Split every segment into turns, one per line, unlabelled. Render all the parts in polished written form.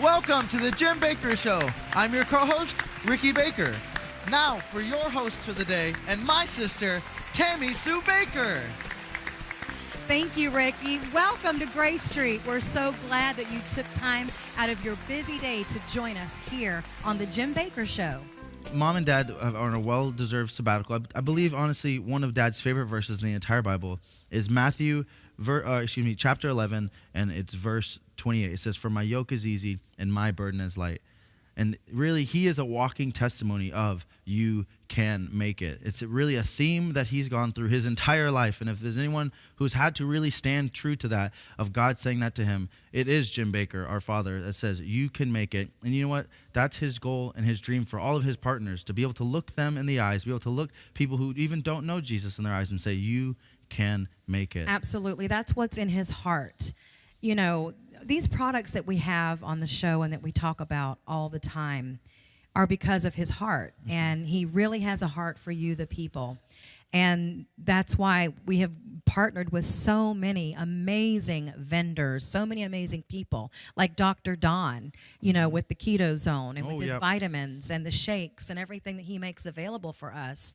Welcome to the Jim Bakker Show. I'm your co-host, Ricky Baker. Now for your host for the day and my sister, Tammy Sue Baker.
Thank you, Ricky. Welcome to Gray Street. We're so glad that you took time out of your busy day to join us here on the Jim Bakker Show.
Mom and Dad are on a well-deserved sabbatical. I believe, honestly, one of Dad's favorite verses in the entire Bible is Matthew, chapter 11, and it's verse 28. It says, "For my yoke is easy and my burden is light." And really, he is a walking testimony of you can make it. It's really a theme that he's gone through his entire life. And if there's anyone who's had to really stand true to that, of God saying that to him, it is Jim Bakker, our father, that says you can make it. And you know what? That's his goal and his dream for all of his partners, to be able to look them in the eyes, be able to look people who even don't know Jesus in their eyes and say, you can make it.
Absolutely. That's what's in his heart. You know, these products that we have on the show and that we talk about all the time are because of his heart. And he really has a heart for you, the people. And that's why we have partnered with so many amazing vendors, so many amazing people, like Dr. Don, you know, with the Keto Zone and with his vitamins and the shakes and everything that he makes available for us.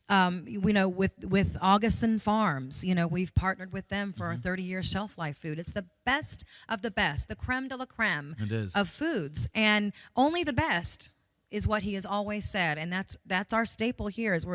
You know, with Augustin Farms, you know, we've partnered with them for a 30-year shelf life food. It's the best of the best, the creme de la creme of foods, and only the best is what he has always said, and that's our staple here. Is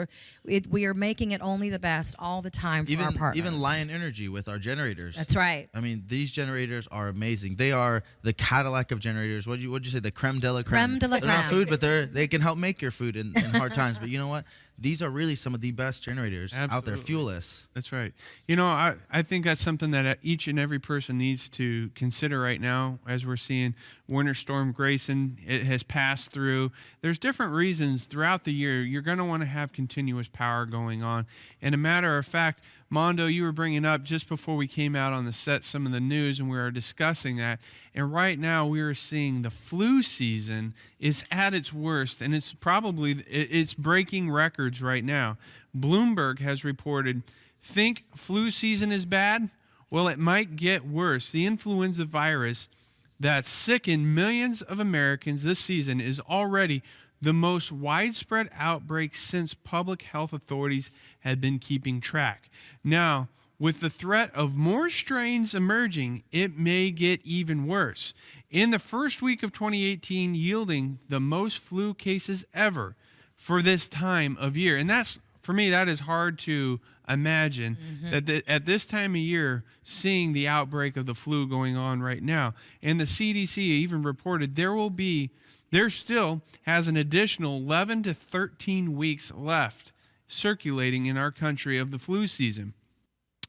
we are making it only the best all the time for our partners. Even
Lion Energy with our generators.
That's right.
I mean, these generators are amazing. They are the Cadillac of generators. What'd you say? The creme de la creme.
Creme de la creme.
They're not food, but they can help make your food in hard times. But you know what? These are really some of the best generators out there, fuelless.
That's right. You know, I think that's something that each and every person needs to consider right now as we're seeing Winter Storm Grayson. It has passed through. There's different reasons throughout the year you're going to want to have continuous power going on. And a matter of fact, Mondo, you were bringing up just before we came out on the set some of the news, and we were discussing that. And right now we are seeing the flu season is at its worst, and it's breaking records right now. Bloomberg has reported, think flu season is bad? Well, it might get worse. The influenza virus that sickened millions of Americans this season is already the most widespread outbreak since public health authorities had been keeping track. Now, with the threat of more strains emerging, it may get even worse. In the first week of 2018, yielding the most flu cases ever for this time of year. And that's, for me, that is hard to imagine that at this time of year, seeing the outbreak of the flu going on right now. And the CDC even reported there still has an additional 11 to 13 weeks left circulating in our country of the flu season.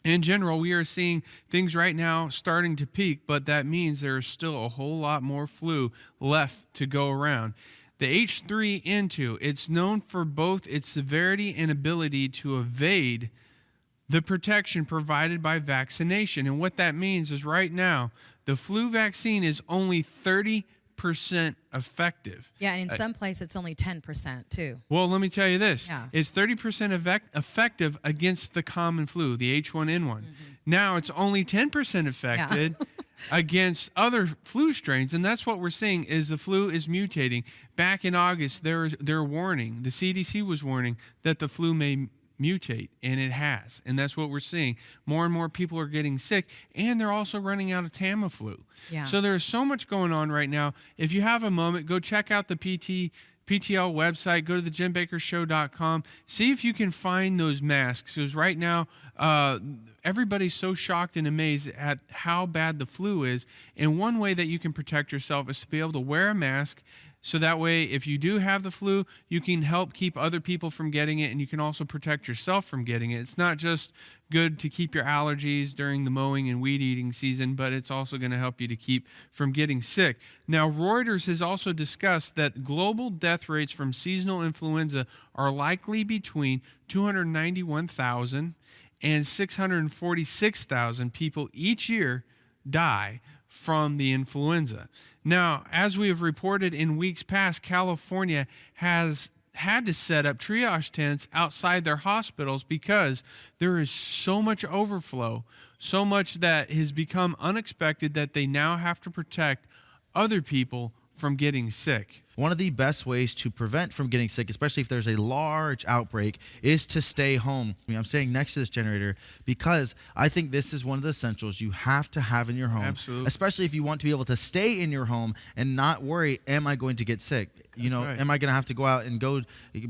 In general, we are seeing things right now starting to peak, but that means there's still a whole lot more flu left to go around. The H3N2, it's known for both its severity and ability to evade the protection provided by vaccination. And what that means is right now, the flu vaccine is only 30% effective.
Yeah, and in some places it's only 10% too.
Well, let me tell you this.
Yeah.
It's 30% effective against the common flu, the H1N1. Now it's only 10% affected against other flu strains, and that's what we're seeing is the flu is mutating. Back in August, they're warning, the CDC was warning that the flu may mutate, and it has, and that's what we're seeing. More and more people are getting sick, and they're also running out of Tamiflu.
Yeah.
So there's so much going on right now. If you have a moment, go check out the PTL website, go to the jimbakkershow.com, see if you can find those masks, because right now everybody's so shocked and amazed at how bad the flu is, and one way that you can protect yourself is to be able to wear a mask. So that way, if you do have the flu, you can help keep other people from getting it, and you can also protect yourself from getting it. It's not just good to keep your allergies during the mowing and weed eating season, but it's also going to help you to keep from getting sick. Now, Reuters has also discussed that global death rates from seasonal influenza are likely between 291,000 and 646,000 people each year die from the influenza. Now, as we have reported in weeks past, California has had to set up triage tents outside their hospitals because there is so much overflow, so much that has become unexpected that they now have to protect other people from getting sick.
One of the best ways to prevent from getting sick, especially if there's a large outbreak, is to stay home. I mean, I'm staying next to this generator because I think this is one of the essentials you have to have in your home.
Absolutely.
Especially if you want to be able to stay in your home and not worry, am I going to get sick? You know,
right.
am I going to have to go out and go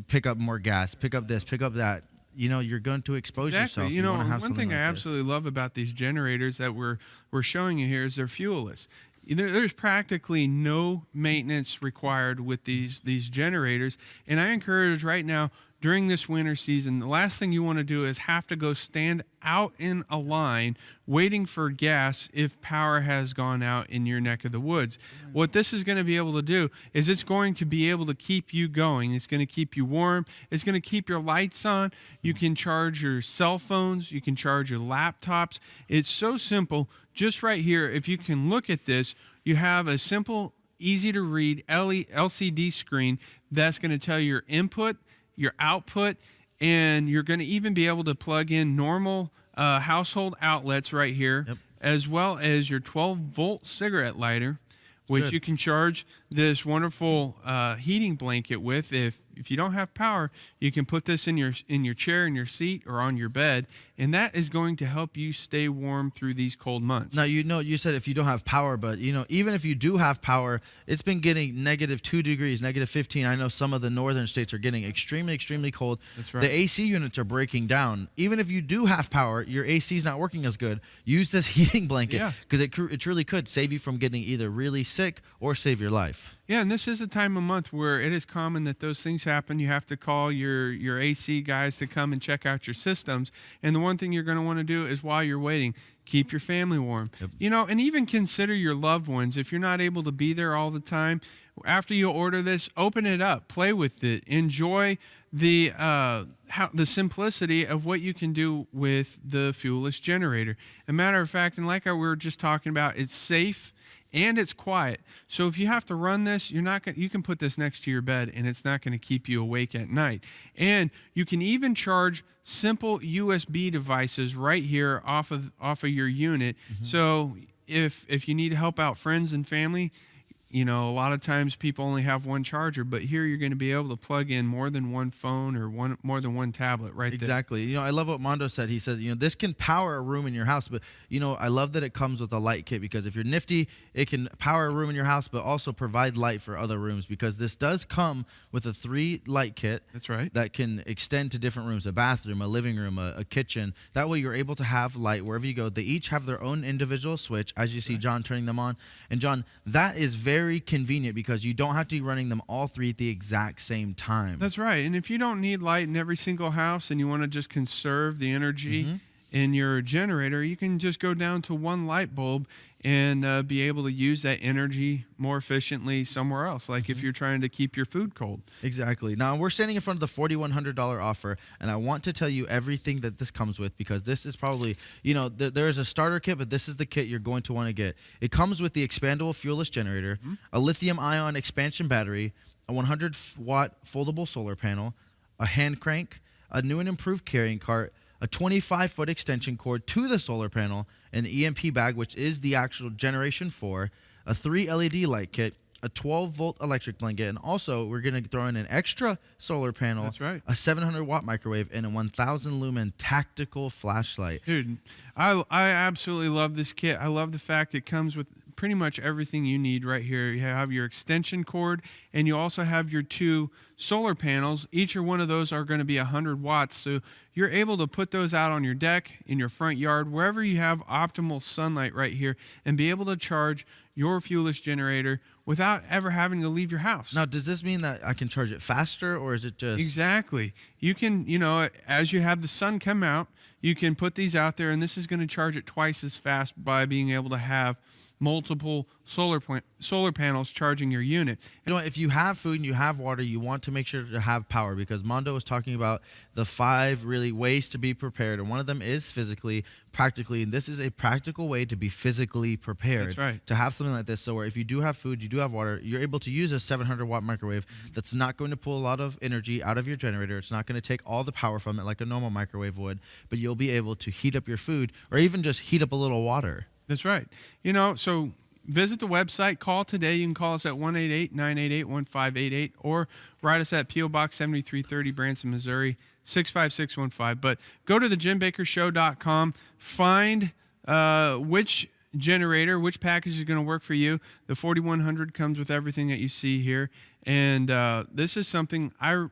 pick up more gas, pick up this, pick up that? You know, you're going to expose yourself.
You know,
wanna have
one thing
something
I
like this.
absolutely love about these generators that we're showing you here is they're fuelless. There's practically no maintenance required with these generators, and I encourage right now during this winter season, the last thing you want to do is have to go stand out in a line waiting for gas if power has gone out in your neck of the woods. What this is going to be able to do is it's going to be able to keep you going. It's going to keep you warm. It's going to keep your lights on. You can charge your cell phones. You can charge your laptops. It's so simple. Just right here, if you can look at this, you have a simple, easy to read LCD screen that's going to tell your input, your output, and you're going to even be able to plug in normal household outlets right here, as well as your 12-volt cigarette lighter, which you can charge this wonderful heating blanket with. If you don't have power, you can put this in your chair, in your seat, or on your bed, and that is going to help you stay warm through these cold months.
Now, you know, you said if you don't have power, but, you know, even if you do have power, it's been getting -2 degrees, -15. I know some of the northern states are getting extremely, extremely cold.
That's right.
The AC units are breaking down. Even if you do have power, your AC is not working as good. Use this heating blanket because it truly could save you from getting either really sick or save your life.
Yeah, and this is a time of month where it is common that those things happen. You have to call your AC guys to come and check out your systems. And the one thing you're going to want to do is while you're waiting, keep your family warm. You know, and even consider your loved ones. If you're not able to be there all the time, after you order this, open it up, play with it, enjoy the simplicity of what you can do with the fuelless generator. As a matter of fact, and like we were just talking about, it's safe and it's quiet. So if you have to run this, you can put this next to your bed and it's not going to keep you awake at night. And you can even charge simple USB devices right here off of your unit. So if you need to help out friends and family, you know, a lot of times people only have one charger, but here you're going to be able to plug in more than one phone or more than one tablet right there.
Exactly. You know, I love what Mondo said. He says, you know, this can power a room in your house, but, you know, I love that it comes with a light kit because if you're nifty, it can power a room in your house, but also provide light for other rooms because this does come with a 3 light kit.
That's right.
That can extend to different rooms, a bathroom, a living room, a kitchen. That way you're able to have light wherever you go. They each have their own individual switch, as you see John turning them on. And John, that is very convenient because you don't have to be running them all 3 at the exact same time.
That's right. And if you don't need light in every single house and you want to just conserve the energy in your generator, you can just go down to 1 light bulb and be able to use that energy more efficiently somewhere else, like if you're trying to keep your food cold.
Exactly. Now, we're standing in front of the $4,100 offer, and I want to tell you everything that this comes with because this is probably, you know, there is a starter kit, but this is the kit you're going to want to get. It comes with the expandable fuelless generator, a lithium-ion expansion battery, a 100-watt foldable solar panel, a hand crank, a new and improved carrying cart, a 25-foot extension cord to the solar panel, an EMP bag, which is the actual Generation 4, a 3 LED light kit, a 12-volt electric blanket, and also we're going to throw in an extra solar panel,
That's right.
a 700-watt microwave, and a 1,000-lumen tactical flashlight.
Dude, I absolutely love this kit. I love the fact it comes with pretty much everything you need right here. You have your extension cord, and you also have your 2 solar panels. Each or one of those are going to be 100 watts, so you're able to put those out on your deck, in your front yard, wherever you have optimal sunlight right here, and be able to charge your fuelless generator without ever having to leave your house.
Now, does this mean that I can charge it faster, or is it just...
Exactly. You can, you know, as you have the sun come out, you can put these out there, and this is going to charge it twice as fast by being able to have multiple solar panels charging your unit.
You know, if you have food and you have water, you want to make sure to have power because Mondo was talking about the 5 really ways to be prepared, and one of them is physically, practically, and this is a practical way to be physically prepared.
That's right.
To have something like this, so where if you do have food, you do have water, you're able to use a 700-watt microwave that's not going to pull a lot of energy out of your generator. It's not going to take all the power from it like a normal microwave would, but you'll be able to heat up your food or even just heat up a little water.
That's right. You know, so visit the website. Call today. You can call us at 1-888-988-1588 or write us at P.O. Box 7330, Branson, Missouri, 65615. But go to thejimbakershow.com. Find which generator, which package is going to work for you. The 4100 comes with everything that you see here. And this is something I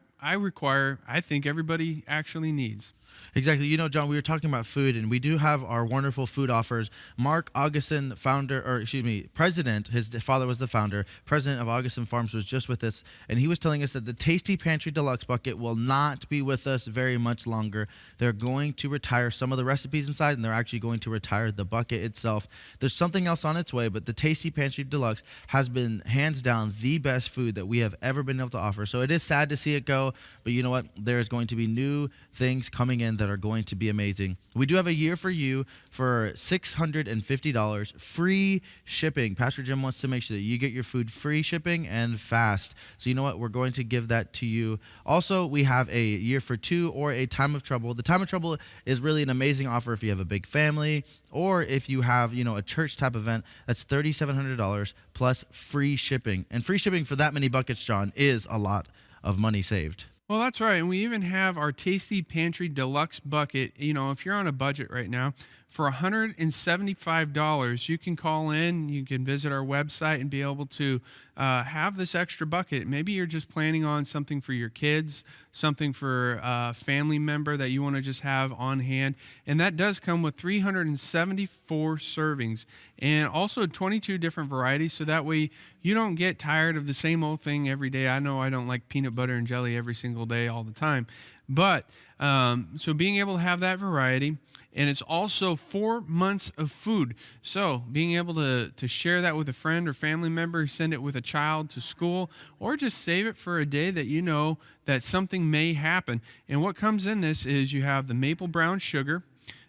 think everybody actually needs.
Exactly. You know, John, we were talking about food, and we do have our wonderful food offers. Mark Augustin, president, his father was the founder, president of Augustin Farms, was just with us, and he was telling us that the Tasty Pantry Deluxe bucket will not be with us very much longer. They're going to retire some of the recipes inside, and they're actually going to retire the bucket itself. There's something else on its way, but the Tasty Pantry Deluxe has been hands down the best food that we have ever been able to offer. So it is sad to see it go, but you know what? There's going to be new things coming in that are going to be amazing. We do have a year for you for $650 free shipping. Pastor Jim wants to make sure that you get your food free shipping and fast. So you know what? We're going to give that to you. Also, we have a year for 2 or a time of trouble. The time of trouble is really an amazing offer if you have a big family or if you have, a church type event. That's $3,700 plus free shipping. And free shipping for that many buckets, John, is a lot of money saved.
Well, that's right. And we even have our Tasty Pantry Deluxe bucket. If you're on a budget right now, for $175, you can call in, you can visit our website and be able to have this extra bucket. Maybe you're just planning on something for your kids, something for a family member that you want to just have on hand. And that does come with 374 servings and also 22 different varieties. So that way you don't get tired of the same old thing every day. I know I don't like peanut butter and jelly every single day all the time. But so being able to have that variety, and it's also 4 months of food. So being able to share that with a friend or family member, send it with a child to school, or just save it for a day that you know that something may happen. And what comes in this is you have the maple brown sugar,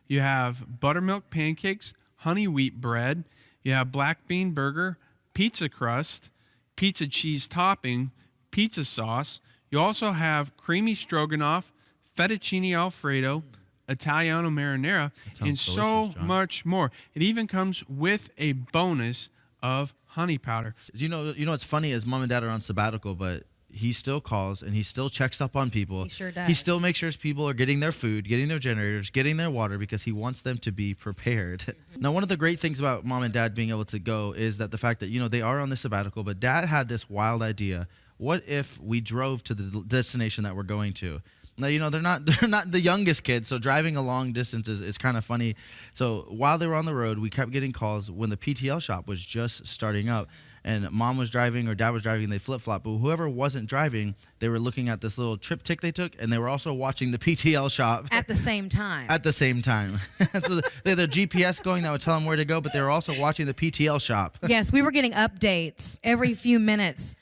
you have buttermilk pancakes, honey wheat bread, you have black bean burger, pizza crust, pizza cheese topping, pizza sauce. You also have creamy stroganoff, fettuccine alfredo, Italiano marinara, and so much more. It even comes with a bonus of honey powder.
You know what's funny is Mom and Dad are on sabbatical, but he still calls and he still checks up on people.
He sure does.
He still makes sure people are getting their food, getting their generators, getting their water, because he wants them to be prepared. Now, one of the great things about Mom and Dad being able to go is that the fact that, they are on the sabbatical, but Dad had this wild idea. What if we drove to the destination that we're going to? Now, they're not the youngest kids, so driving a long distance is kind of funny. So while they were on the road, we kept getting calls when the PTL shop was just starting up. And Mom was driving or Dad was driving, and they flip-flop. But whoever wasn't driving, they were looking at this little triptych they took, and they were also watching the PTL shop.
At the same time.
At the same time. So they had their GPS going that would tell them where to go, but they were also watching the PTL shop.
Yes, we were getting updates every few minutes.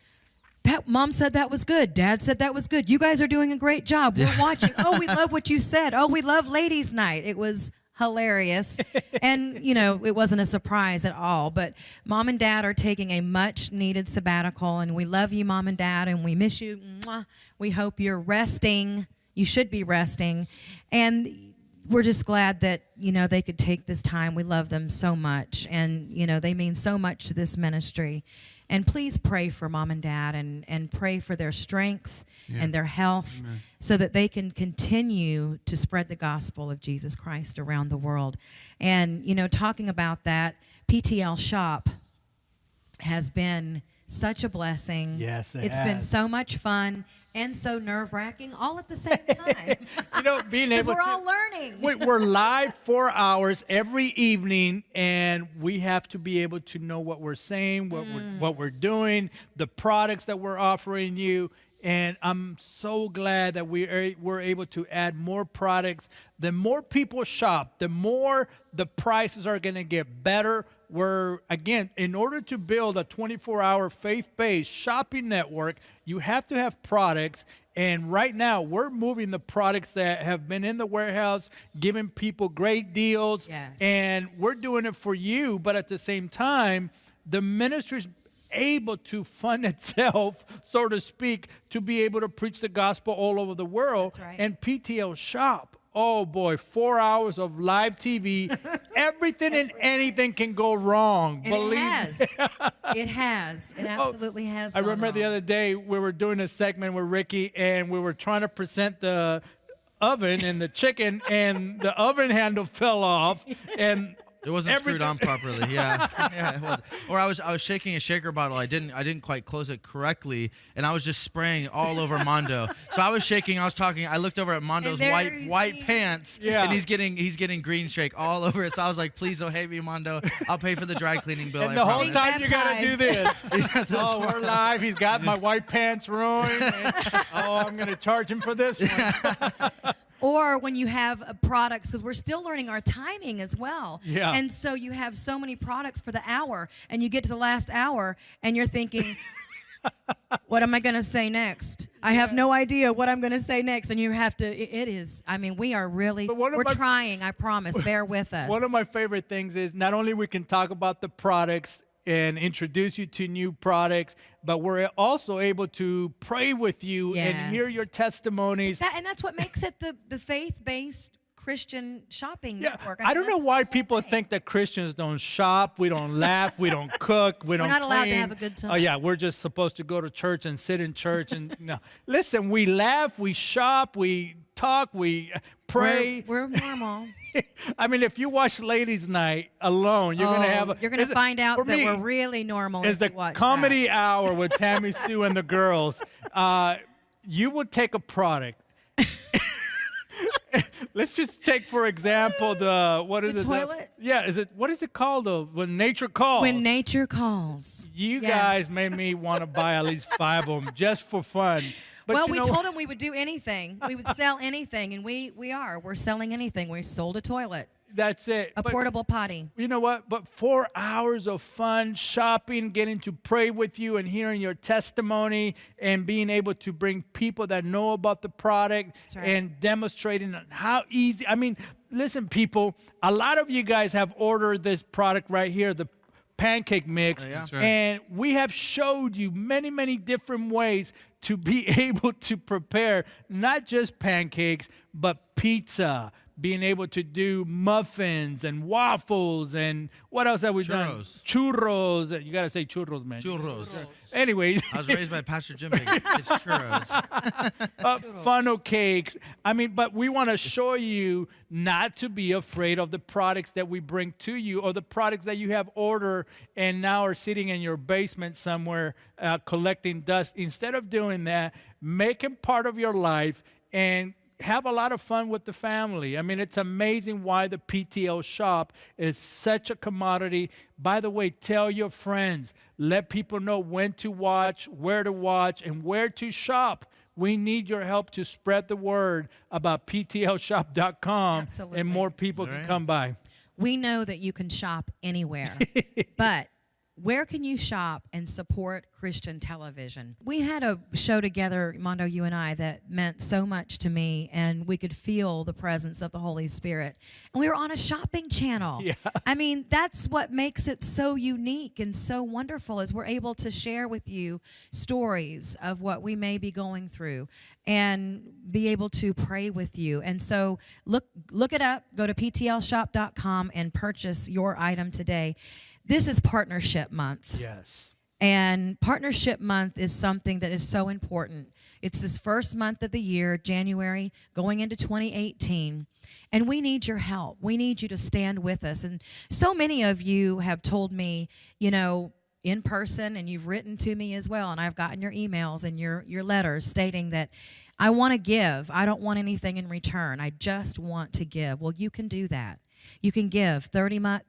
Mom said that was good. Dad said that was good. You guys are doing a great job. We're watching. Oh, we love what you said. Oh, we love ladies' night. It was hilarious. And, it wasn't a surprise at all. But Mom and Dad are taking a much-needed sabbatical, and we love you, Mom and Dad, and we miss you. Mwah. We hope you're resting. You should be resting. And we're just glad that, they could take this time. We love them so much. And, they mean so much to this ministry. And please pray for Mom and Dad and pray for their strength and their health.
Amen.
So that they can continue to spread the gospel of Jesus Christ around the world. And, talking about that, PTL Shop has been such a blessing.
Yes,
it's been so much fun and so nerve-wracking all at the same time.
Being able
we're all learning.
We're live 4 hours every evening, and we have to be able to know what we're saying, what we're doing, the products that we're offering you. And I'm so glad that we're able to add more products. The more people shop, the more the prices are going to get better. Again, in order to build a 24-hour faith-based shopping network, you have to have products. And right now, we're moving the products that have been in the warehouse, giving people great deals.
Yes.
And we're doing it for you. But at the same time, the ministry's able to fund itself, so to speak, to be able to preach the gospel all over the world.
That's right.
And PTL Shop, oh boy, 4 hours of live TV everything and anything can go wrong.
And
Believe
it has. It has. It absolutely has.
I
gone
remember the
wrong.
other day we were doing a segment with Ricky, and we were trying to present the oven and the chicken, and the oven handle fell off, and
It wasn't screwed on properly. Yeah, yeah, it was. Or I was shaking a shaker bottle. I didn't quite close it correctly, and I was just spraying all over Mondo. So I was shaking. I was talking. I looked over at Mondo's white pants,
Yeah.
and he's getting green shake all over it. So I was like, please don't hate me, Mondo. I'll pay for the dry cleaning bill.
and
I
the whole
promise.
time you gotta do this.
Yeah, this
Oh, we're
one.
live. He's got my white pants ruined. And, oh, I'm gonna charge him for this one.
Or when you have products, because we're still learning our timing as well.
Yeah.
And so you have so many products for the hour, and you get to the last hour, and you're thinking, what am I going to say next? I have no idea what I'm going to say next. And you have to, it is, I mean, we are really, we're trying, I promise. Bear with us.
One of my favorite things is not only we can talk about the products and introduce you to new products, but we're also able to pray with you and hear your testimonies.
And that's what makes it the faith-based Christian shopping network.
I don't know why people think that Christians don't shop, we don't laugh, we don't cook, we don't
We're not allowed to
clean.
have a good time.
Oh yeah, we're just supposed to go to church and sit in church and no. Listen, we laugh, we shop, we talk, we pray.
We're normal.
I mean, if you watch Ladies' Night alone, you're
gonna find out that we're really normal.
It's the comedy hour with Tammy Sue and the girls. You would take a product. Let's just take, for example, the
toilet?
What is it called though? When Nature Calls.
When Nature Calls.
You guys made me want to buy at least 5 of them just for fun. But
well, we told them we would do anything. We would sell anything, and we're selling anything. We sold a toilet.
That's it.
A portable potty.
You know what? But 4 hours of fun, shopping, getting to pray with you and hearing your testimony and being able to bring people that know about the product and demonstrating how easy. I mean, listen, people, a lot of you guys have ordered this product right here, the pancake mix.
Yeah.
And we have showed you many, many different ways to be able to prepare not just pancakes, but pizza, being able to do muffins and waffles and what else have we done? Churros. You got to say churros, man.
Churros.
Anyways.
I was raised by Pastor Jimmy. It's churros.
Funnel cakes. I mean, but we want to show you not to be afraid of the products that we bring to you or the products that you have ordered and now are sitting in your basement somewhere collecting dust. Instead of doing that, make them part of your life and have a lot of fun with the family. I mean, it's amazing why the PTL shop is such a commodity. By the way, tell your friends. Let people know when to watch, where to watch, and where to shop. We need your help to spread the word about PTLshop.com.
Absolutely.
And more people can come by.
We know that you can shop anywhere, but where can you shop and support Christian television? We had a show together, Mondo, you and I, that meant so much to me, and we could feel the presence of the Holy Spirit. And we were on a shopping channel.
Yeah.
I mean, that's what makes it so unique and so wonderful, is we're able to share with you stories of what we may be going through and be able to pray with you. And so look it up. Go to ptlshop.com and purchase your item today. This is Partnership Month.
Yes.
And Partnership Month is something that is so important. It's this first month of the year, January, going into 2018. And we need your help. We need you to stand with us. And so many of you have told me, you know, in person, and you've written to me as well, and I've gotten your emails and your letters stating that I want to give. I don't want anything in return. I just want to give. Well, you can do that. You can give 30 months,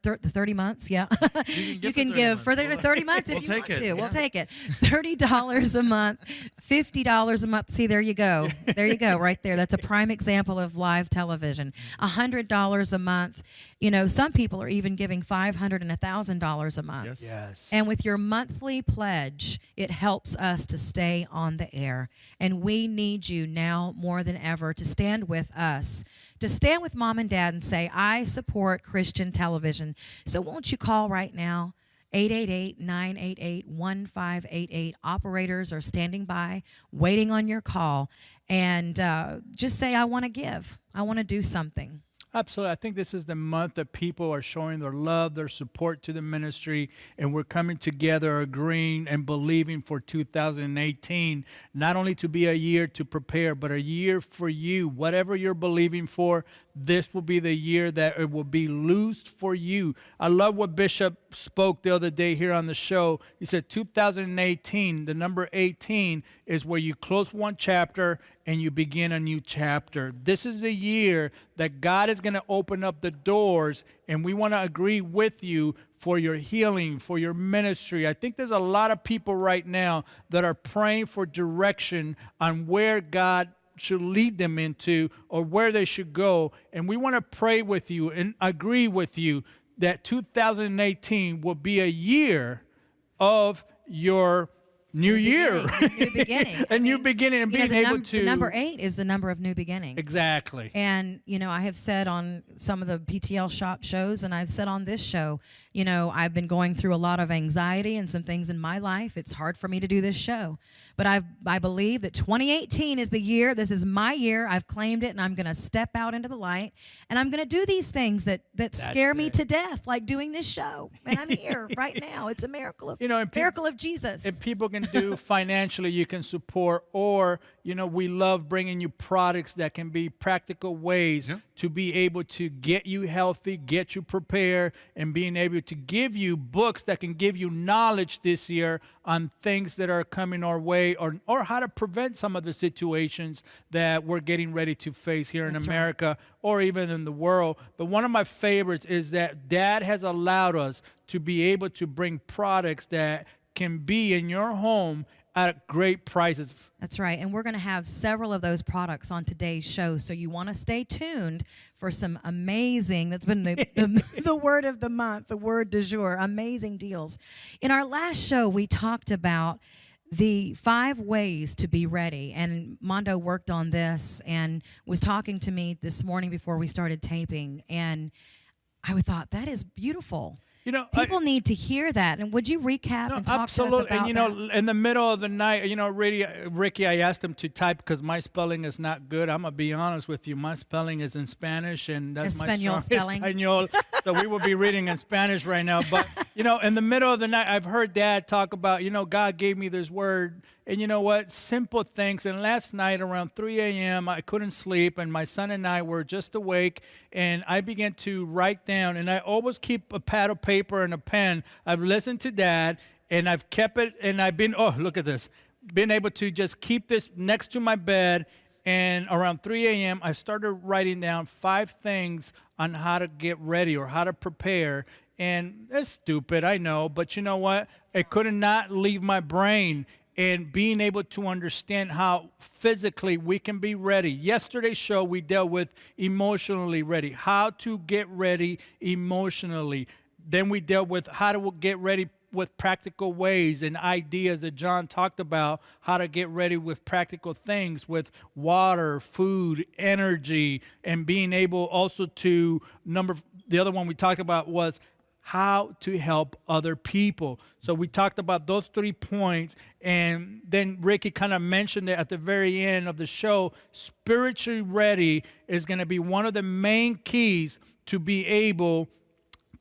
yeah. You can give for 30 months if you want to. We'll take it. $30 a month, $50 a month. See, there you go. There you go, right there. That's a prime example of live television. $100 a month. You know, some people are even giving $500 and $1,000 a month.
Yes.
And with your monthly pledge, it helps us to stay on the air. And we need you now more than ever to stand with us, to stand with Mom and Dad and say, I support Christian television. So won't you call right now? 888-988-1588. Operators are standing by, waiting on your call. And just say, I want to give. I want to do something.
Absolutely. I think this is the month that people are showing their love, their support to the ministry, and we're coming together, agreeing and believing for 2018, not only to be a year to prepare, but a year for you. Whatever you're believing for, this will be the year that it will be loosed for you. I love what Bishop spoke the other day here on the show. He said 2018, the number 18, is where you close one chapter and you begin a new chapter. This is the year that God is going to open up the doors, and we want to agree with you for your healing, for your ministry. I think there's a lot of people right now that are praying for direction on where God should lead them into or where they should go. And we want to pray with you and agree with you that 2018 will be a year of your new year.
New beginning.
A new beginning, and being able to...
The number 8 is the number of new beginnings.
Exactly.
And, I have said on some of the PTL shop shows, and I've said on this show, I've been going through a lot of anxiety and some things in my life. It's hard for me to do this show. But I believe that 2018 is the year. This is my year. I've claimed it, and I'm going to step out into the light. And I'm going to do these things that scare me to death, like doing this show. And I'm here right now. It's a miracle of, miracle of Jesus.
If people can do financially, you can support. Or, we love bringing you products that can be practical ways to be able to get you healthy, get you prepared, and being able to give you books that can give you knowledge this year on things that are coming our way, or how to prevent some of the situations that we're getting ready to face here in America or even in the world. But one of my favorites is that Dad has allowed us to be able to bring products that can be in your home at great prices.
That's right. And we're going to have several of those products on today's show. So you want to stay tuned for some amazing, that's been the word of the month, the word du jour, amazing deals. In our last show, we talked about the 5 ways to be ready. And Mondo worked on this and was talking to me this morning before we started taping. And I thought, that is beautiful. People need to hear that. And would you recap and talk to us about
and,
that?
in the middle of the night, Ricky, I asked him to type because my spelling is not good. I'm going to be honest with you. My spelling is in Spanish, and that's
Espanol
my
spelling.
Espanol. So we will be reading in Spanish right now. But, in the middle of the night, I've heard Dad talk about, God gave me this word. And you know what? Simple things. And last night around 3 a.m., I couldn't sleep, and my son and I were just awake, and I began to write down, and I always keep a pad of paper and a pen. I've listened to Dad, and I've kept it, and I've been, look at this, been able to just keep this next to my bed. And around 3 a.m., I started writing down 5 things on how to get ready or how to prepare. And that's stupid, I know, but you know what? It could not leave my brain. And being able to understand how physically we can be ready. Yesterday's show, we dealt with emotionally ready, how to get ready emotionally. Then we dealt with how to get ready with practical ways and ideas that John talked about, how to get ready with practical things, with water, food, energy, and being able also to, the other one we talked about was how to help other people. So we talked about those 3 points, and then Ricky kind of mentioned it at the very end of the show. Spiritually ready is going to be one of the main keys to be able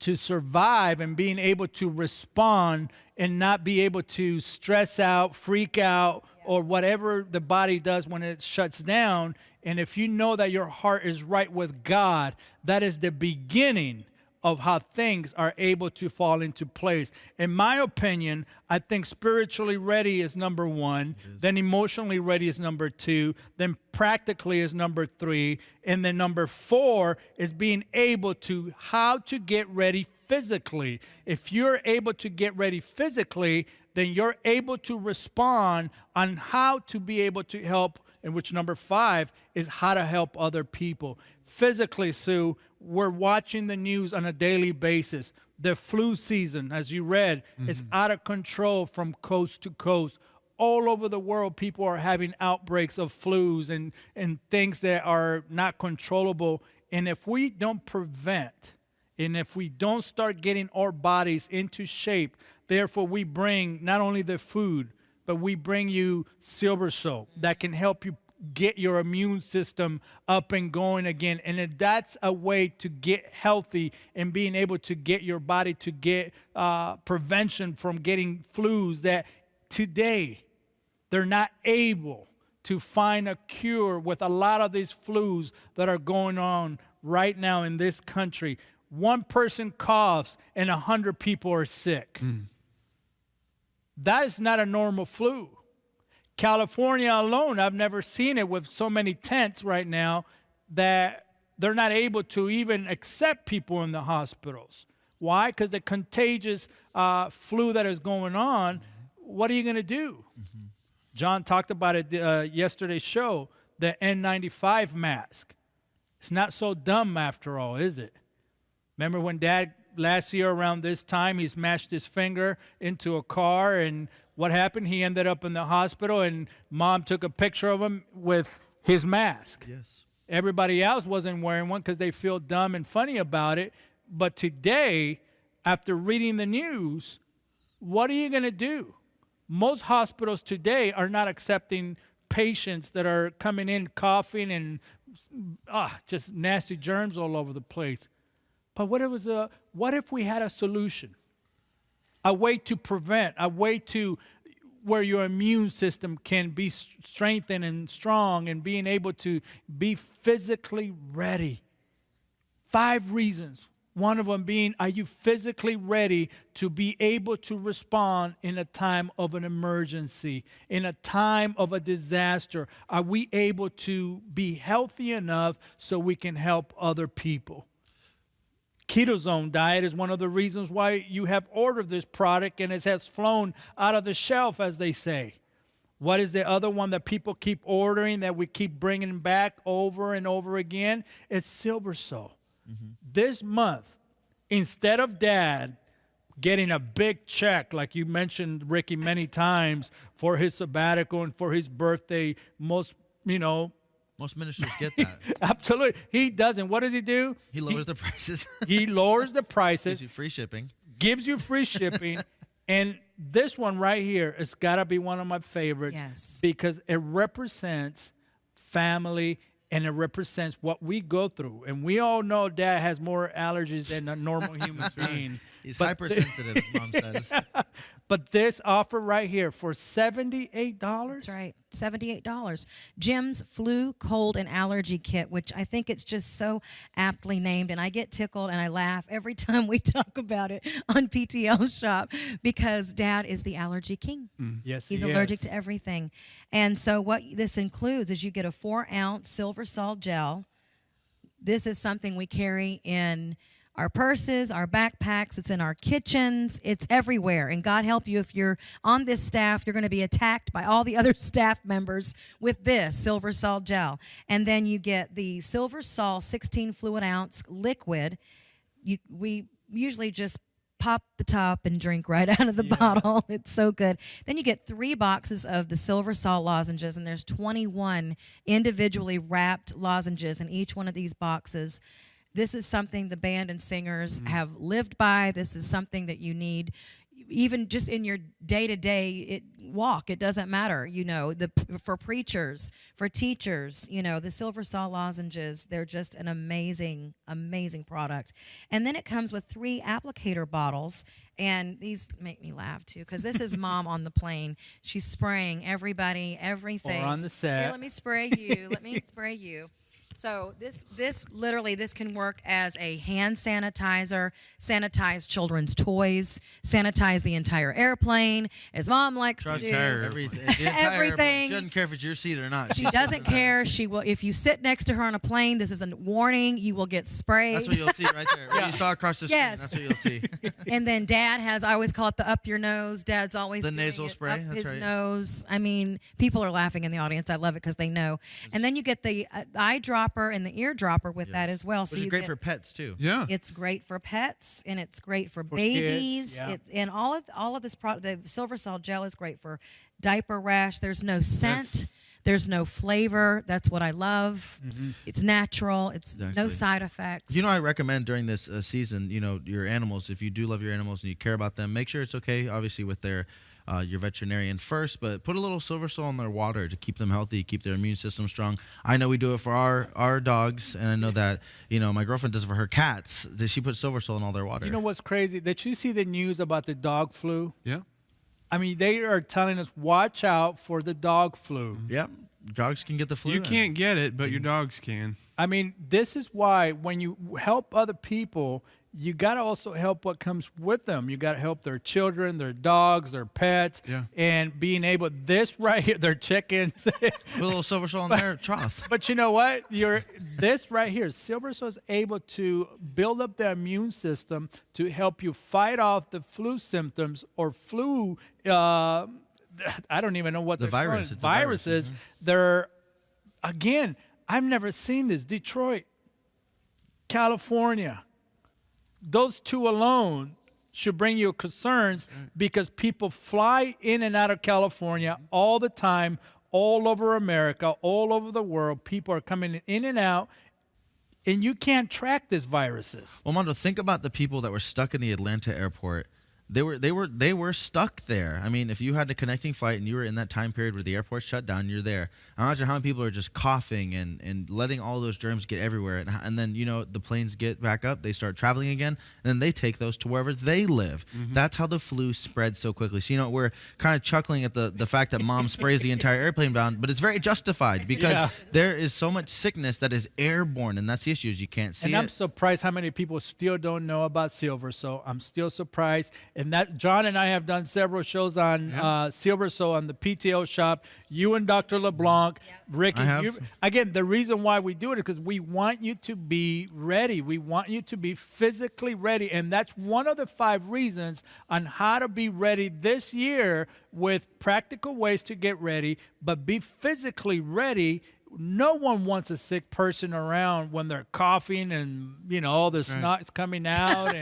to survive and being able to respond and not be able to stress out, freak out, or whatever the body does when it shuts down. And if you know that your heart is right with God, that is the beginning of how things are able to fall into place. In my opinion, I think spiritually ready is number 1, then emotionally ready is number 2, then practically is number 3, and then number 4 is being able to how to get ready physically. If you're able to get ready physically, then you're able to respond on how to be able to help, in which number 5 is how to help other people. Physically, Sue, we're watching the news on a daily basis. The flu season, as you read, is out of control from coast to coast. All over the world, people are having outbreaks of flus and things that are not controllable. And if we don't prevent, and if we don't start getting our bodies into shape, therefore we bring not only the food, but we bring you silver soap that can help you get your immune system up and going again. And that's a way to get healthy and being able to get your body to get prevention from getting flus that today they're not able to find a cure with a lot of these flus that are going on right now in this country. One person coughs and 100 people are sick. That is not a normal flu. California alone, I've never seen it with so many tents right now that they're not able to even accept people in the hospitals. Why? Because the contagious flu that is going on, what are you going to do? John talked about it yesterday's show, the N95 mask. It's not so dumb after all, is it? Remember when Dad, last year around this time, he smashed his finger into a car, and what happened? He ended up in the hospital, and Mom took a picture of him with his mask.
Yes.
Everybody else wasn't wearing one because they feel dumb and funny about it. But today, after reading the news, what are you going to do? Most hospitals today are not accepting patients that are coming in coughing and just nasty germs all over the place. But what if we had a solution? A way to prevent, a way to where your immune system can be strengthened and strong and being able to be physically ready. 5 reasons. One of them being, are you physically ready to be able to respond in a time of an emergency, in a time of a disaster? Are we able to be healthy enough so we can help other people? Ketozone diet is one of the reasons why you have ordered this product and it has flown out of the shelf, as they say. What is the other one that people keep ordering that we keep bringing back over and over again? It's Silver Soul. This month, instead of Dad getting a big check, like you mentioned, Ricky, many times, for his sabbatical and for his birthday, most
ministers get that.
Absolutely. He doesn't. What does he do?
He lowers the prices.
He lowers the prices.
Gives you free shipping.
Gives you free shipping. And this one right here has got to be one of my favorites.
Yes.
Because it represents family and it represents what we go through. And we all know Dad has more allergies than a normal human being.
He's hypersensitive, his mom says.
But this offer right here for $78.
That's right, $78. Jim's Flu, Cold, and Allergy Kit, which I think it's just so aptly named, and I get tickled and I laugh every time we talk about it on PTL Shop because Dad is the allergy king.
Yes,
He's allergic to everything. And so what this includes is you get a 4-ounce silver salt gel. This is something we carry in our purses, our backpacks, it's in our kitchens, it's everywhere. And God help you if you're on this staff, you're going to be attacked by all the other staff members with this silver salt gel. And then you get the silver salt 16 fluid ounce liquid. We usually just pop the top and drink right out of the bottle. It's so good. Then you get 3 boxes of the silver salt lozenges, and there's 21 individually wrapped lozenges in each one of these boxes. This is something the band and singers have lived by. This is something that you need even just in your day-to-day walk. It doesn't matter, for preachers, for teachers, the silver salt lozenges, they're just an amazing, amazing product. And then it comes with 3 applicator bottles, and these make me laugh too because this is Mom on the plane. She's spraying everybody, everything.
Or on the set.
Here, let me spray you. Let me spray you. So this literally can work as a hand sanitizer, sanitize children's toys, sanitize the entire airplane, as Mom likes to do.
Everything.
Everything.
She doesn't care if it's your seat or not.
She doesn't care. She will. If you sit next to her on a plane, this is a warning. You will get sprayed.
That's what you'll see right there. What you saw across the screen.
Yes.
That's what you'll see.
And then Dad I always call it the up your nose. Dad's always
The
doing
nasal
it
spray.
up
That's
his
right.
nose. I mean, people are laughing in the audience. I love it because they know. And then you get the eye dropper and the ear dropper with that as well. So
Which is
you
great
get,
for pets too.
Yeah.
It's great for pets and it's great for babies.
kids, yeah.
And all of this product, the silver salt gel is great for diaper rash. There's no scent. There's no flavor. That's what I love. It's natural. It's no
Exactly.
side effects.
I recommend during this season, your animals, if you do love your animals and you care about them, make sure it's okay, obviously, with their your veterinarian first, but put a little Silver Soul in their water to keep them healthy, keep their immune system strong. I know we do it for our dogs, and I know that, my girlfriend does it for her cats. She puts Silver Soul in all their water.
You know what's crazy? Did you see the news about the dog flu?
Yeah.
I mean, they are telling us, watch out for the dog flu.
Yep. Dogs can get the flu.
You can't get it, but your dogs can.
I mean, this is why when you help other people, you got to also help what comes with them. You got to help their children, their dogs, their pets, and being able, this right here, their chickens.
Put a little Silver Soul in their trough.
But you know what? This right here, Silver Soul is able to build up the immune system to help you fight off the flu symptoms or flu. I don't even know what
the virus.
It's viruses. They're, again, I've never seen this. Detroit, California. Those two alone should bring you concerns because people fly in and out of California all the time, all over America, all over the world. People are coming in and out, and you can't track these viruses.
Well, Mondo, think about the people that were stuck in the Atlanta airport. They were stuck there. I mean, if you had a connecting flight and you were in that time period where the airport shut down, you're there. Imagine how many people are just coughing and letting all those germs get everywhere. And then, the planes get back up, they start traveling again, and then they take those to wherever they live. That's how the flu spreads so quickly. So, we're kind of chuckling at the fact that mom sprays the entire airplane down, but it's very justified because there is so much sickness that is airborne, and that's the issue is you can't see it.
And I'm surprised how many people still don't know about Silver Soul. I'm still surprised. And that John and I have done several shows on Silver Soul on the PTO shop. You and Dr. LeBlanc, Ricky. Again, the reason why we do it is because we want you to be ready. We want you to be physically ready. And that's one of the 5 reasons on how to be ready this year with practical ways to get ready, but be physically ready. No one wants a sick person around when they're coughing and, all the snot's coming out.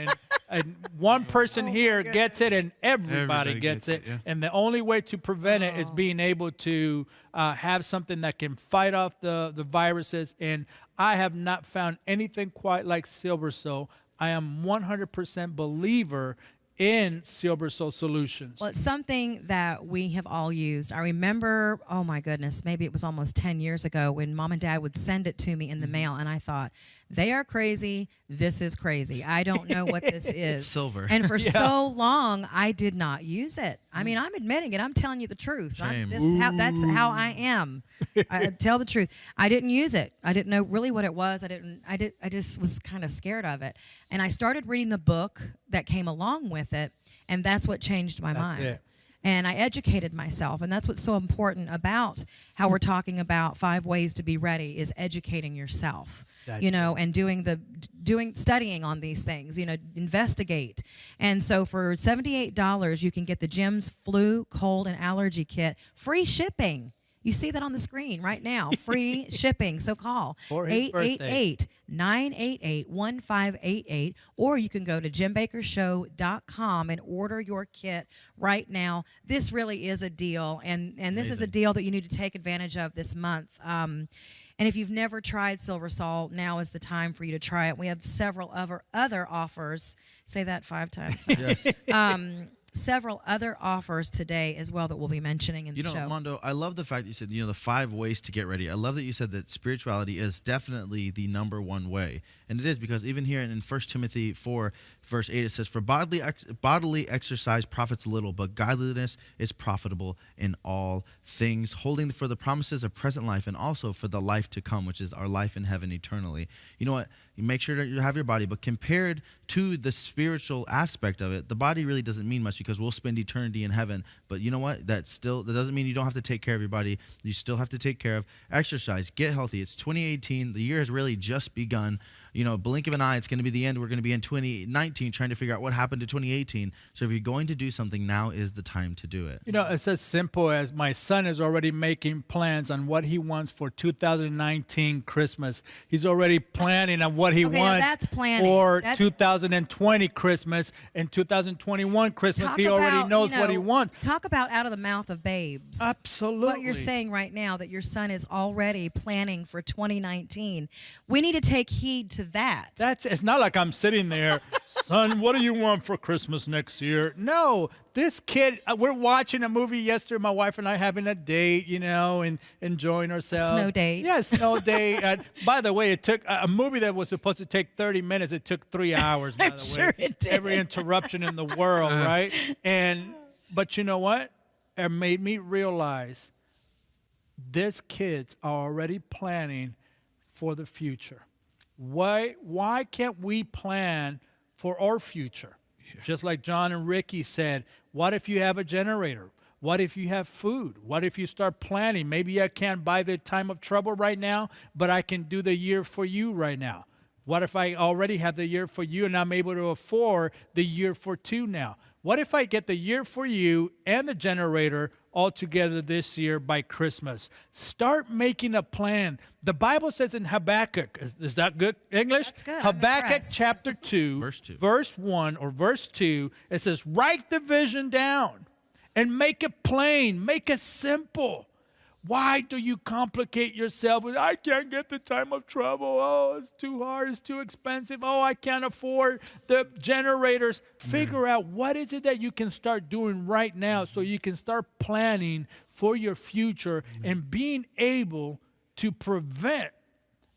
And one person here gets it and everybody gets it.
Yeah.
And the only way to prevent it is being able to have something that can fight off the viruses. And I have not found anything quite like Silver Soul. I am 100% believer in Silver Soul solutions.
Well, it's something that we have all used. I remember, oh my goodness, maybe it was almost 10 years ago when Mom and Dad would send it to me in the mail, and I thought, they are crazy. This is crazy. I don't know what this is.
Silver.
And for so long, I did not use it. I mean, I'm admitting it. I'm telling you the truth. That's how I am. I tell the truth. I didn't use it. I didn't know really what it was. I just was kind of scared of it. And I started reading the book that came along with it, and that's what changed my mind.
It.
And I educated myself, and that's what's so important about how we're talking about 5 ways to be ready is educating yourself. And studying on these things, investigate. And so for $78, you can get the Jim's Flu, Cold, and Allergy Kit, free shipping. You see that on the screen right now, free shipping. So call 888-988-1588, or you can go to jimbakkershow.com and order your kit right now. This really is a deal, and this is a deal that you need to take advantage of this month. And if you've never tried Silver Soul, now is the time for you to try it. We have several other offers. Say that 5 times.
Yes.
Several other offers today as well that we'll be mentioning in the show.
Mondo, I love the fact that you said, the 5 ways to get ready. I love that you said that spirituality is definitely the number one way. And it is, because even here in 1 Timothy 4, verse 8, it says, "For bodily exercise profits little, but godliness is profitable in all things, holding for the promises of present life and also for the life to come, which is our life in heaven eternally." You know what? You make sure that you have your body, but compared to the spiritual aspect of it, the body really doesn't mean much because we'll spend eternity in heaven. But you know what? That doesn't mean you don't have to take care of your body. You still have to take care of exercise. Get healthy. It's 2018. The year has really just begun. Blink of an eye, it's going to be the end. We're going to be in 2019 trying to figure out what happened to 2018. So if you're going to do something, now is the time to do it.
It's as simple as my son is already making plans on what he wants for 2019 Christmas. He's already planning on what he wants for 2020 Christmas and 2021 Christmas. He already knows what he wants.
Talk about out of the mouth of babes.
Absolutely.
What you're saying right now, that your son is already planning for 2019. We need to take heed to that.
It's not like I'm sitting there son, what do you want for Christmas next year? No, this kid, we're watching a movie yesterday, my wife and I having a date, and enjoying ourselves.
Snow date.
Yeah, snow date. And by the way, it took a movie that was supposed to take 30 minutes. It took 3 hours, by the way.
Sure it did.
Every interruption in the world, right? But you know what? It made me realize these kids are already planning for the future. Why can't we plan for our future? Yeah. Just like John and Ricky said, what if you have a generator? What if you have food? What if you start planning? Maybe I can't buy the time of trouble right now, but I can do the year for you right now. What if I already have the year for you and I'm able to afford the year for two now? What if I get the year for you and the generator all together this year by Christmas? Start making a plan. The Bible says in Habakkuk, is that good English?
That's good.
Habakkuk chapter 2, verse 1 or verse 2, it says, write the vision down and make it plain, make it simple. Why do you complicate yourself with, I can't get the time of trouble. Oh, it's too hard. It's too expensive. Oh, I can't afford the generators. Figure out what is it that you can start doing right now so you can start planning for your future and being able to prevent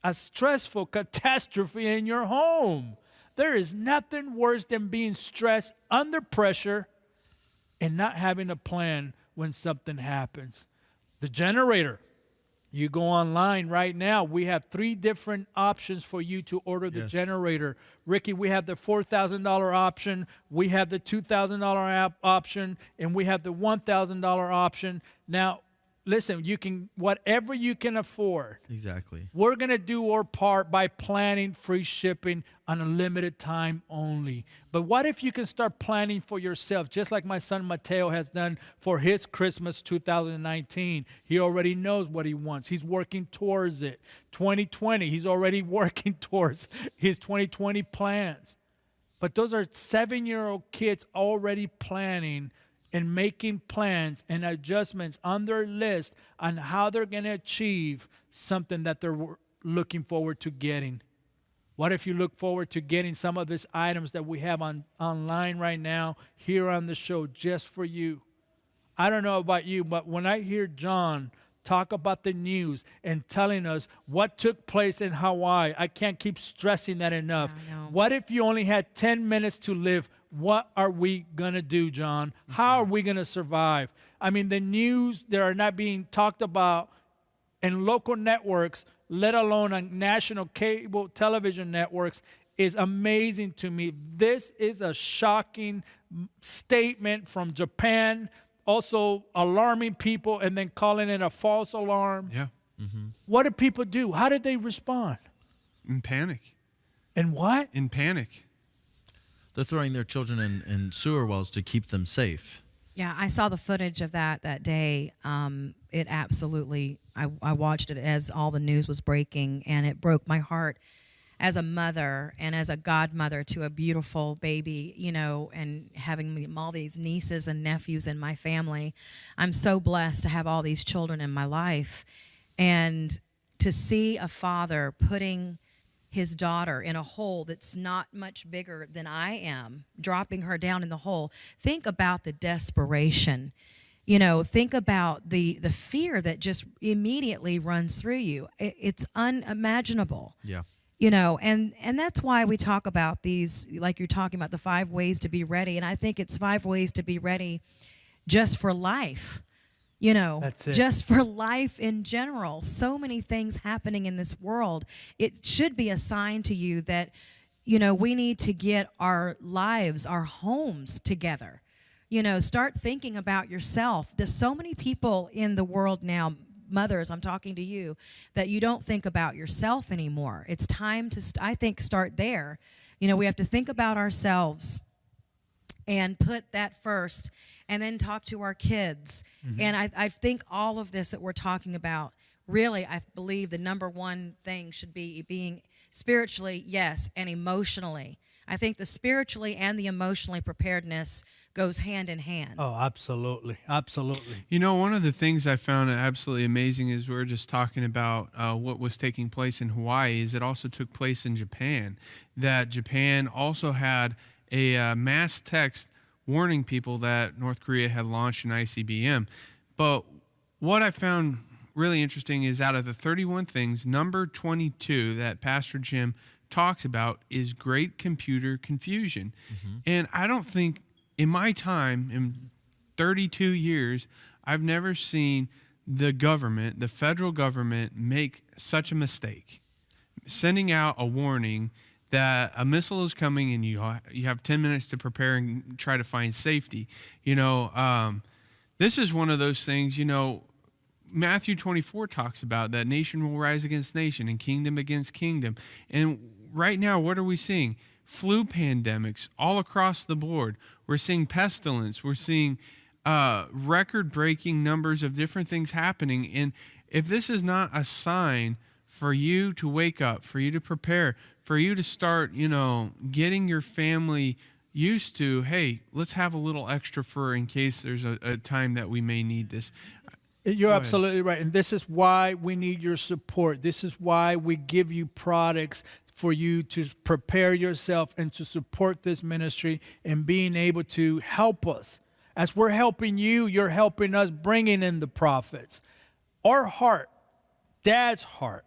a stressful catastrophe in your home. There is nothing worse than being stressed under pressure and not having a plan when something happens. The generator. You go online right now. We have 3 different options for you to order the generator. Ricky, we have the $4,000 option. We have the $2,000 option. And we have the $1,000 option. Now, listen, you can, whatever you can afford.
Exactly.
We're going to do our part by planning free shipping on a limited time only. But what if you can start planning for yourself, just like my son Mateo has done for his Christmas 2019. He already knows what he wants. He's working towards it. 2020, he's already working towards his 2020 plans. But those are 7-year-old kids already planning and making plans and adjustments on their list on how they're going to achieve something that they're looking forward to getting. What if you look forward to getting some of these items that we have online right now here on the show just for you? I don't know about you, but when I hear John talk about the news and telling us what took place in Hawaii, I can't keep stressing that enough. What if you only had 10 minutes to live? What are we going to do, John? How are we going to survive? I mean, the news, they are not being talked about in local networks, let alone on national cable television networks, is amazing to me. This is a shocking statement from Japan, also alarming people and then calling it a false alarm.
Yeah.
Mm-hmm.
What did people do? How did they respond?
In panic.
In what?
In panic.
They're throwing their children in sewer wells to keep them safe.
Yeah, I saw the footage of that day. It absolutely, I watched it as all the news was breaking, and it broke my heart as a mother and as a godmother to a beautiful baby, and having all these nieces and nephews in my family. I'm so blessed to have all these children in my life. And to see a father putting his daughter in a hole that's not much bigger than I am, dropping her down in the hole. Think about the desperation. Think about the fear that just immediately runs through you. It's unimaginable.
Yeah.
And that's why we talk about these, like you're talking about, the 5 ways to be ready. And I think it's 5 ways to be ready just for life.
That's it.
Just for life in general. So many things happening in this world. It should be a sign to you that, we need to get our lives, our homes together. Start thinking about yourself. There's so many people in the world now, mothers, I'm talking to you, that you don't think about yourself anymore. It's time to, I think, start there. We have to think about ourselves and put that first, and then talk to our kids. Mm-hmm. And I think all of this that we're talking about, really, I believe the number one thing should be being spiritually, yes, and emotionally. I think the spiritually and the emotionally preparedness goes hand in hand.
Oh, absolutely. Absolutely.
One of the things I found absolutely amazing is we were just talking about what was taking place in Hawaii is it also took place in Japan, that Japan also had a mass text warning people that North Korea had launched an ICBM. But what I found really interesting is out of the 31 things, number 22 that Pastor Jim talks about is great computer confusion. And I don't think in my time, in 32 years, I've never seen the government, the federal government, make such a mistake. Sending out a warning that a missile is coming and you have 10 minutes to prepare and try to find safety. This is one of those things, Matthew 24 talks about that nation will rise against nation and kingdom against kingdom. And right now, what are we seeing? Flu pandemics all across the board. We're seeing pestilence. We're seeing record-breaking numbers of different things happening. And if this is not a sign for you to wake up, for you to prepare, for you to start, getting your family used to, hey, let's have a little extra fur in case there's a time that we may need this.
You're absolutely right. And this is why we need your support. This is why we give you products for you to prepare yourself and to support this ministry and being able to help us. As we're helping you, you're helping us bringing in the prophets. Our heart, Dad's heart,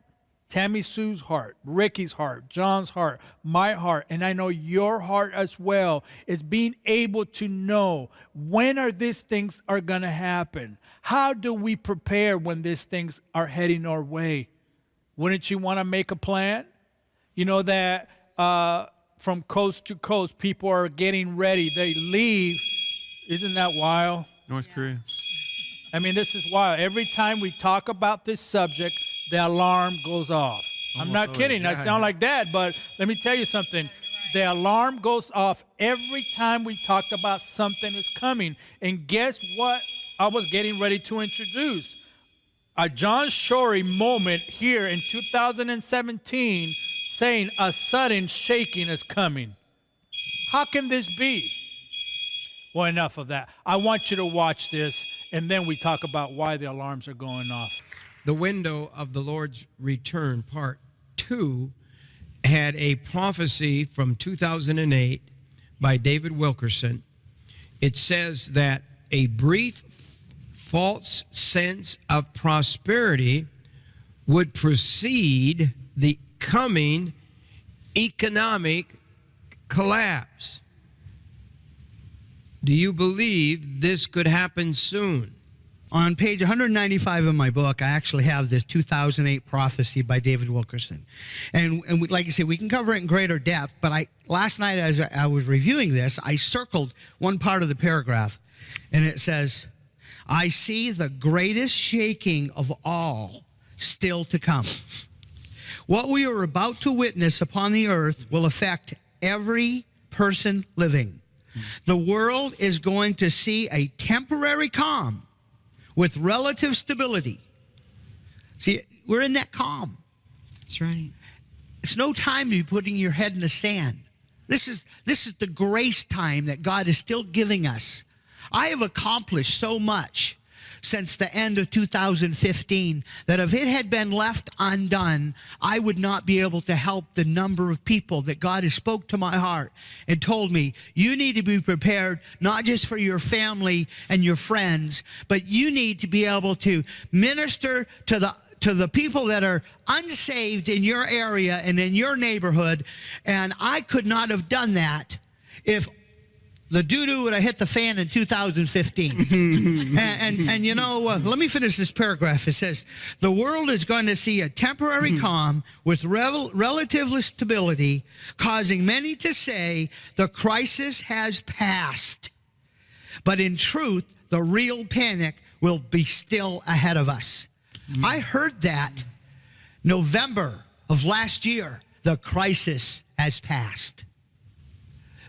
Tammy Sue's heart, Ricky's heart, John's heart, my heart, and I know your heart as well, is being able to know when are these things are going to happen. How do we prepare when these things are heading our way? Wouldn't you want to make a plan? You know that from coast to coast, people are getting ready. They leave. Isn't that wild?
North Korea.
I mean, this is wild. Every time we talk about this subject, the alarm goes off. I'm not kidding. I sound like Dad, but let me tell you something. The alarm goes off every time we talked about something is coming. And guess what I was getting ready to introduce? A John Shorey moment here in 2017 saying a sudden shaking is coming. How can this be? Well, enough of that. I want you to watch this, and then we talk about why the alarms are going off.
The Window of the Lord's Return, Part 2, had a prophecy from 2008 by David Wilkerson. It says that a brief, false sense of prosperity would precede the coming economic collapse. Do you believe this could happen soon?
On page 195 of my book, I actually have this 2008 prophecy by David Wilkerson. And like I said, we can cover it in greater depth, but last night as I was reviewing this, I circled one part of the paragraph, and it says, I see the greatest shaking of all still to come. What we are about to witness upon the earth will affect every person living. The world is going to see a temporary calm with relative stability. See, we're in that calm.
That's right.
It's no time to be putting your head in the sand. This is the grace time that God is still giving us. I have accomplished so much since the end of 2015 that if it had been left undone, I would not be able to help the number of people that God has spoke to my heart and told me, you need to be prepared not just for your family and your friends, but you need to be able to minister to the people that are unsaved in your area and in your neighborhood. And I could not have done that if the doo-doo would have hit the fan in 2015. and let me finish this paragraph. It says, the world is going to see a temporary calm with relative stability, causing many to say the crisis has passed. But in truth, the real panic will be still ahead of us. I heard that November of last year, the crisis has passed.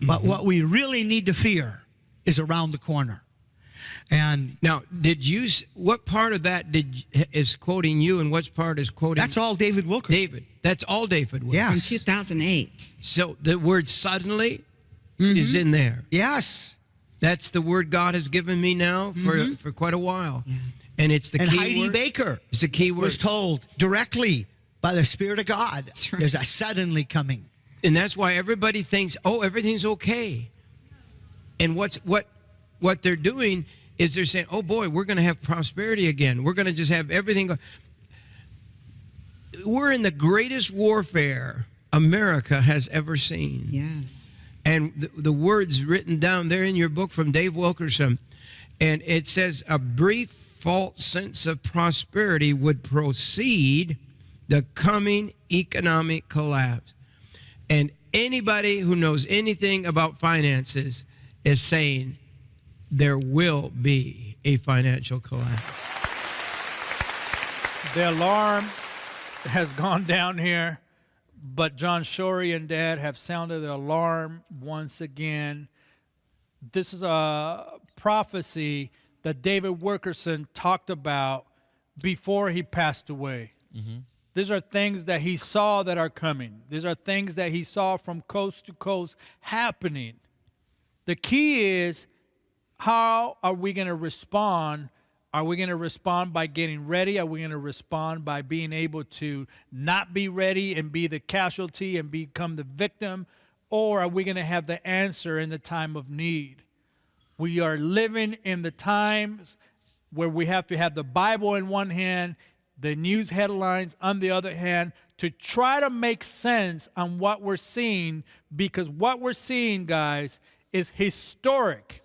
But what we really need to fear is around the corner. And
now, what part of that is quoting you, and what part is quoting?
That's all David Wilkerson.
David. That's all David Wilkerson.
Yes.
From 2008.
So the word suddenly is in there.
Yes.
That's the word God has given me now for quite a while. Yeah. And it's the key
Heidi
word.
Bakker
It's the key word.
was told directly by the Spirit of God, there's a suddenly coming.
And that's why everybody thinks, oh, everything's okay. And what they're doing is they're saying, oh boy, we're going to have prosperity again. We're going to just have everything go. We're in the greatest warfare America has ever seen.
Yes.
And the words written down there in your book from Dave Wilkerson, and it says a brief false sense of prosperity would precede the coming economic collapse. And anybody who knows anything about finances is saying there will be a financial collapse.
The alarm has gone down here, but John Shorey and Dad have sounded the alarm once again. This is a prophecy that David Wilkerson talked about before he passed away. Mm-hmm. These are things that he saw that are coming. These are things that he saw from coast to coast happening. The key is, how are we going to respond? Are we going to respond by getting ready? Are we going to respond by being able to not be ready and be the casualty and become the victim? Or are we going to have the answer in the time of need? We are living in the times where we have to have the Bible in one hand, the news headlines on the other hand, to try to make sense on what we're seeing, because what we're seeing, guys, is historic.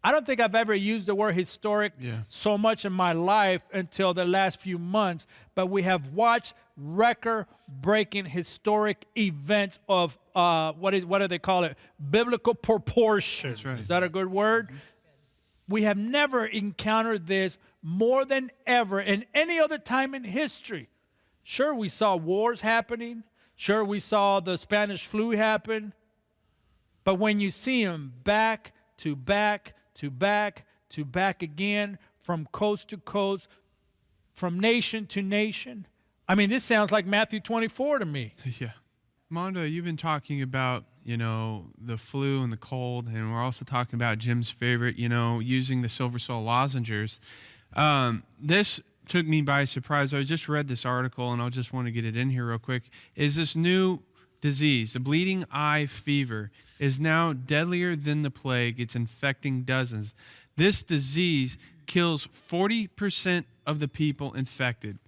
I don't think I've ever used the word historic so much in my life until the last few months, but we have watched record-breaking historic events of, what do they call it? Biblical proportion. That's right. Is that a good word? We have never encountered this more than ever in any other time in history. Sure, we saw wars happening. Sure, we saw the Spanish flu happen. But when you see them back to back to back to back again, from coast to coast, from nation to nation, I mean, this sounds like Matthew 24 to me.
Yeah. Mondo, you've been talking about, the flu and the cold, and we're also talking about Jim's favorite, using the Silver Soul lozenges. This took me by surprise. I just read this article, and I'll just want to get it in here real quick. Is this new disease, the bleeding eye fever, is now deadlier than the plague. It's infecting dozens. This disease kills 40% of the people infected.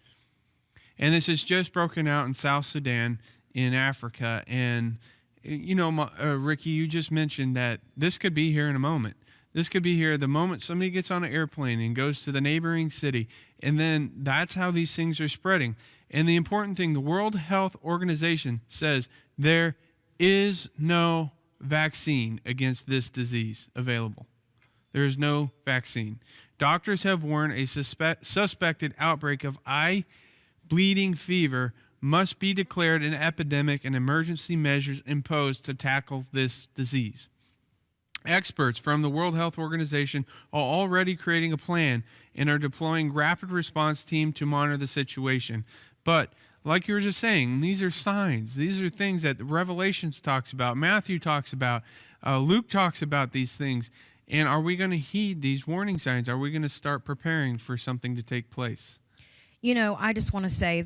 And this is just broken out in South Sudan in Africa. And, Ricky, you just mentioned that this could be here in a moment. This could be here the moment somebody gets on an airplane and goes to the neighboring city. And then that's how these things are spreading. And the important thing, the World Health Organization says there is no vaccine against this disease available. There is no vaccine. Doctors have warned a suspected outbreak of eye bleeding fever must be declared an epidemic and emergency measures imposed to tackle this disease. Experts from the World Health Organization are already creating a plan and are deploying rapid response team to monitor the situation. But like you were just saying, these are signs. These are things that Revelations talks about, Matthew talks about, Luke talks about these things. And are we going to heed these warning signs? Are we going to start preparing for something to take place?
I just want to say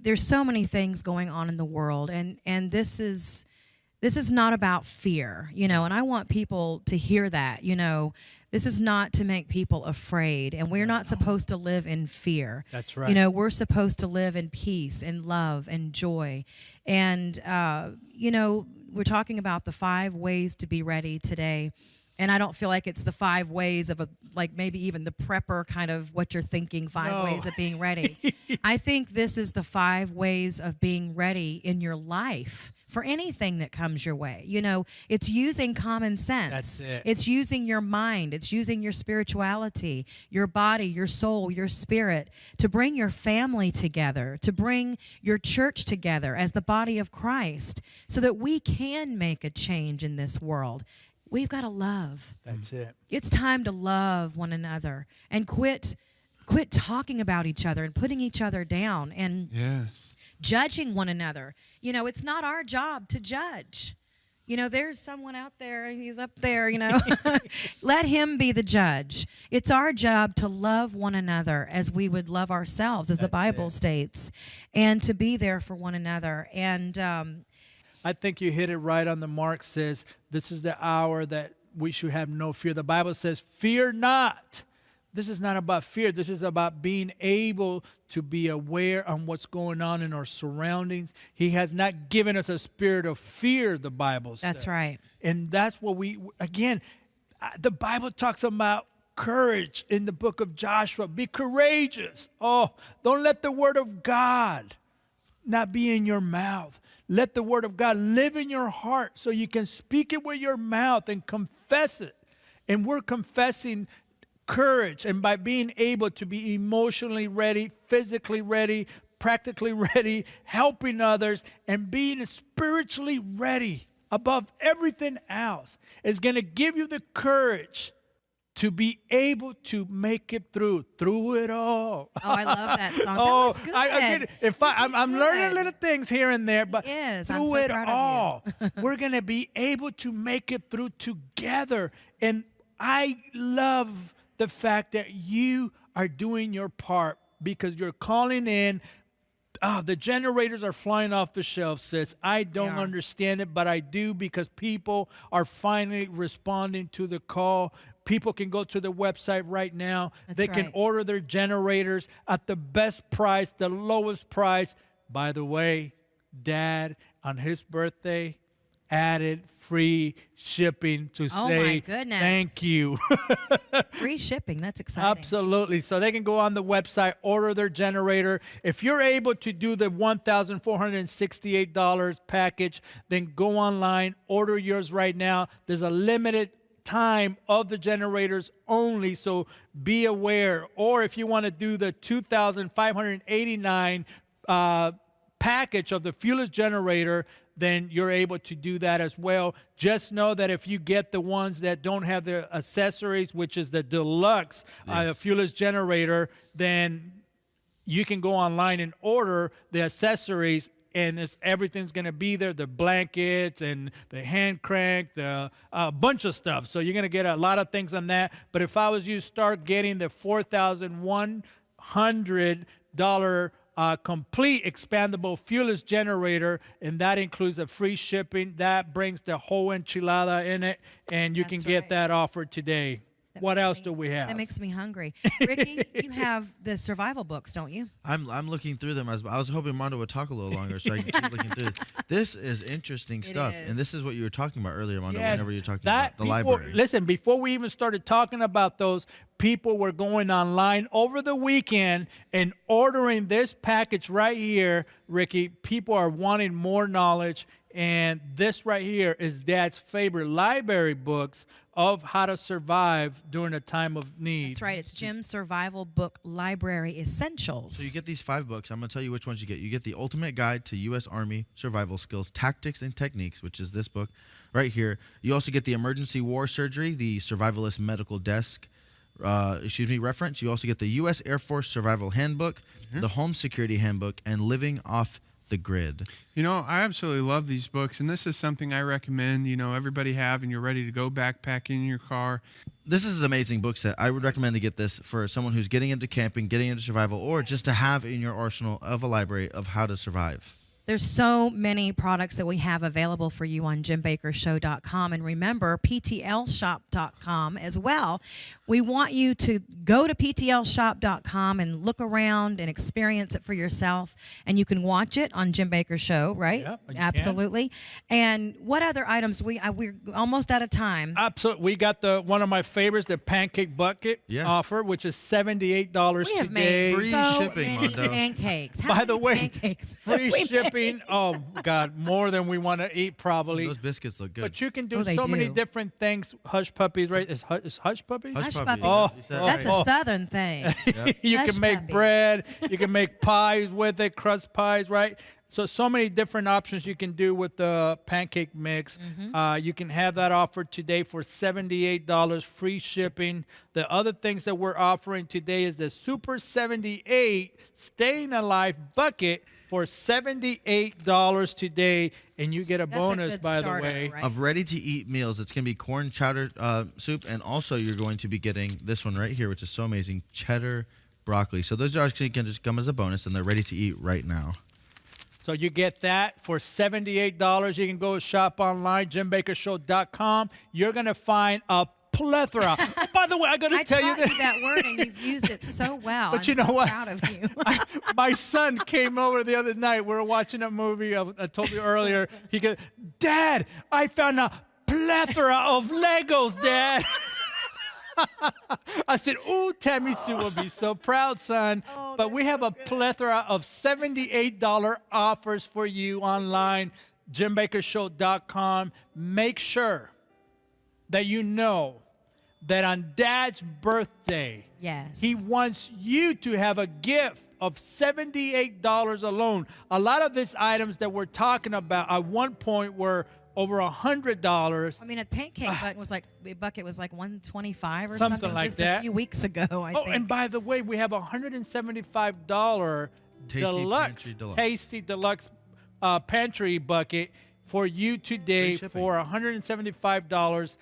there's so many things going on in the world, and this is not about fear, and I want people to hear that, This is not to make people afraid, and we're not supposed to live in fear.
That's right.
We're supposed to live in peace and love and joy. And, we're talking about the 5 ways to be ready today. And I don't feel like it's the 5 ways of maybe even the prepper kind of what you're thinking, 5 ways of being ready. I think this is the 5 ways of being ready in your life for anything that comes your way. It's using common sense.
That's it.
It's using your mind. It's using your spirituality, your body, your soul, your spirit to bring your family together, to bring your church together as the body of Christ so that we can make a change in this world. We've got to love.
That's it.
It's time to love one another and quit talking about each other and putting each other down and judging one another. It's not our job to judge. There's someone out there, he's up there, Let him be the judge. It's our job to love one another as we would love ourselves, as the Bible states, and to be there for one another. And
I think you hit it right on the mark, sis. This is the hour that we should have no fear. The Bible says, fear not. This is not about fear. This is about being able to be aware on what's going on in our surroundings. He has not given us a spirit of fear, the Bible says.
That's right.
And that's what the Bible talks about courage in the book of Joshua. Be courageous. Oh, don't let the word of God not be in your mouth. Let the word of God live in your heart so you can speak it with your mouth and confess it. And we're confessing courage, and by being able to be emotionally ready, physically ready, practically ready, helping others, and being spiritually ready above everything else is going to give you the courage to be able to make it through it all.
Oh, I love that song. That
Oh,
was good.
I'm
did
learning
good.
little things here and there, but
He is. I'm
through
so
it
proud of
all, we're going to be able to make it through together. And I love the fact that you are doing your part because you're calling in. The generators are flying off the shelf, sis. I don't understand it, but I do because people are finally responding to the call. People can go to the website right now. They can order their generators at the best price, the lowest price. By the way, Dad, on his birthday, added free shipping to say thank you.
Free shipping, that's exciting.
Absolutely. So they can go on the website, order their generator. If you're able to do the $1,468 package, then go online, order yours right now. There's a limited time of the generators only, so be aware. Or if you want to do the $2,589 package of the fuelless generator, then you're able to do that as well. Just know that if you get the ones that don't have the accessories, which is the deluxe fuelless generator, then you can go online and order the accessories, and everything's going to be there, the blankets and the hand crank, the bunch of stuff. So you're going to get a lot of things on that. But if I was you, start getting the $4,100 complete expandable fuelless generator, and that includes the free shipping. That brings the whole enchilada in it, and you can get that offered today. What else do we have?
That makes me hungry. Ricky, you have the survival books, don't you?
I'm looking through them. I was hoping Mondo would talk a little longer so I can keep looking through. This is interesting stuff. And this is what you were talking about earlier, Mondo, whenever you were talking about the library.
Listen, before we even started talking about those, people were going online over the weekend and ordering this package right here, Ricky. People are wanting more knowledge, and this right here is Dad's favorite library books of how to survive during a time of need.
That's right. It's Jim's Survival Book Library Essentials.
So you get these 5 books. I'm going to tell you which ones you get. You get the Ultimate Guide to U.S. Army Survival Skills, Tactics and Techniques, which is this book right here. You also get the Emergency War Surgery, the Survivalist Medical Desk, reference. You also get the U.S. Air Force Survival Handbook, the Home Security Handbook, and Living Off the Grid.
You know, I absolutely love these books, and this is something I recommend, everybody have, and you're ready to go backpacking in your car.
This is an amazing book set. I would recommend to get this for someone who's getting into camping, getting into survival, or just to have in your arsenal of a library of how to survive.
There's so many products that we have available for you on JimBakkerShow.com. And remember, PTLShop.com as well. We want you to go to PTLShop.com and look around and experience it for yourself. And you can watch it on Jim Bakker Show, right?
Yep,
absolutely. And what other items? We're almost out of time.
Absolutely. We got one of my favorites, the pancake bucket offer, which is $78 today.
We have made
free
so
shipping,
many
Mondo.
pancakes.
By the way,
pancakes
free shipping. Oh, God, more than we want to eat probably.
Those biscuits look good.
But you can do
they
so many
do.
different things. Hush puppies, right? Is hush puppies?
Hush
Puppy.
puppy.
Oh,
You said it
That's
right.
a Southern thing.
You
Hush
can make
puppy.
bread. You can make pies with it, crust pies, right? So many different options you can do with the pancake mix. You can have that offered today for $78, free shipping. The other things that we're offering today is the Super 78 Staying Alive Bucket for $78 today, and you get a
That's a
bonus,
good
by
starter,
the way.
right?
Of ready-to-eat meals. It's going to be corn chowder soup, and also you're going to be getting this one right here, which is so amazing, cheddar broccoli. So those are actually going to just come as a bonus, and they're ready to eat right now.
So you get that for $78. You can go shop online, JimBakkerShow.com. You're going to find a plethora. By the way, I got to tell you
I taught you that word, and you've used it so well.
But
I'm
you know
so
what?
proud of you.
My son came over the other night. We were watching a movie. I told you earlier. He goes, Dad, I found a plethora of Legos, Dad. I said, ooh, Tammy Sue will be so proud, son. But we have a plethora of $78 offers for you online, JimBakkerShow.com. Make sure that you know that on Dad's birthday,
Yes.
he wants you to have a gift of $78 alone. A lot of these items that we're talking about at one point were over $100.
I mean, a pancake bucket was like $125 or
Something
something
like
just
that.
a few weeks ago, I think.
And by the way, we have a $175 Tasty Deluxe pantry bucket for you today for $175.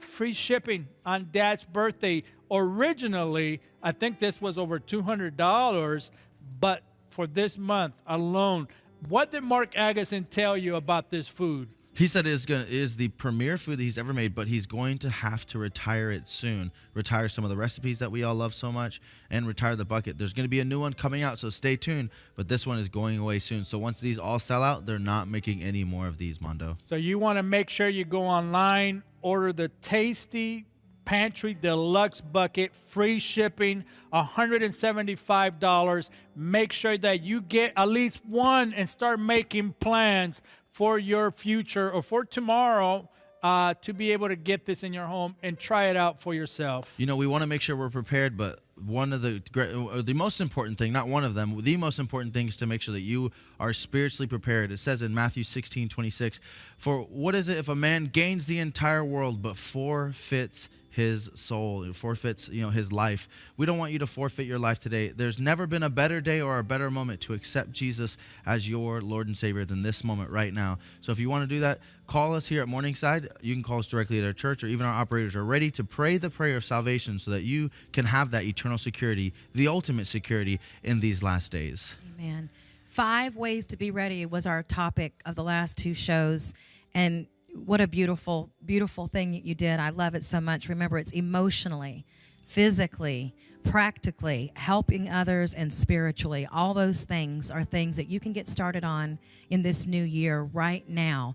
Free shipping on Dad's birthday. Originally, I think this was over $200, but for this month alone, what did Mark Agassiz tell you about this food?
He said it is the premier food that he's ever made, but he's going to have to retire it soon. Retire some of the recipes that we all love so much, and retire the bucket. There's going to be a new one coming out, so stay tuned. But this one is going away soon. So once these all sell out, they're not making any more of these, Mondo.
So you want to make sure you go online, order the Tasty Pantry Deluxe Bucket, free shipping, $175. Make sure that you get at least one and start making plans for your future or for tomorrow to be able to get this in your home and try it out for yourself.
You know, we want to make sure we're prepared, but one of the most important thing, not one of them, the most important thing is to make sure that you are spiritually prepared. It says in Matthew 16:26, for what is it if a man gains the entire world but forfeits his soul, forfeits, his life? We don't want you to forfeit your life today. There's never been a better day or a better moment to accept Jesus as your Lord and Savior than this moment right now. So if you want to do that, call us here at Morningside. You can call us directly at our church, or even our operators are ready to pray the prayer of salvation so that you can have that eternal security, the ultimate security in these last days.
Amen. 5 ways to be ready was our topic of the last 2 shows. And what a beautiful, beautiful thing that you did. I love it so much. Remember, it's emotionally, physically, practically, helping others, and spiritually. All those things are things that you can get started on in this new year right now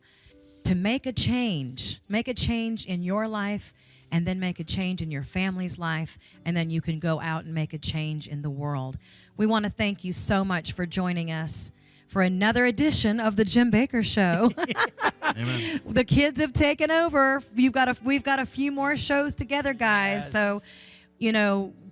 to make a change. Make a change in your life, and then make a change in your family's life, and then you can go out and make a change in the world. We want to thank you so much for joining us for another edition of the Jim Bakker Show.
Amen.
The kids have taken over. We've got a few more shows together, guys.
Yes.
So,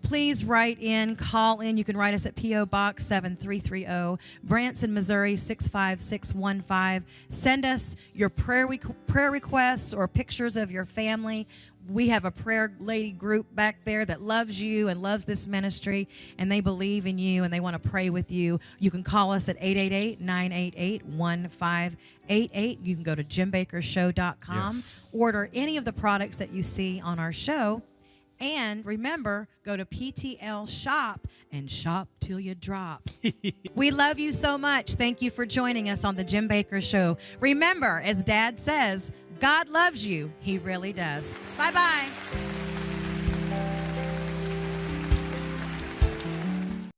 please write in, call in. You can write us at P.O. Box 7330, Branson, Missouri 65615. Send us your prayer requests or pictures of your family. We have a prayer lady group back there that loves you and loves this ministry, and they believe in you, and they want to pray with you. You can call us at 888-988-1588. You can go to JimBakkerShow.com, order any of the products that you see on our show, and remember, go to PTL Shop and shop till you drop. We love you so much. Thank you for joining us on the Jim Bakker Show. Remember, as Dad says, God loves you. He really does. Bye-bye.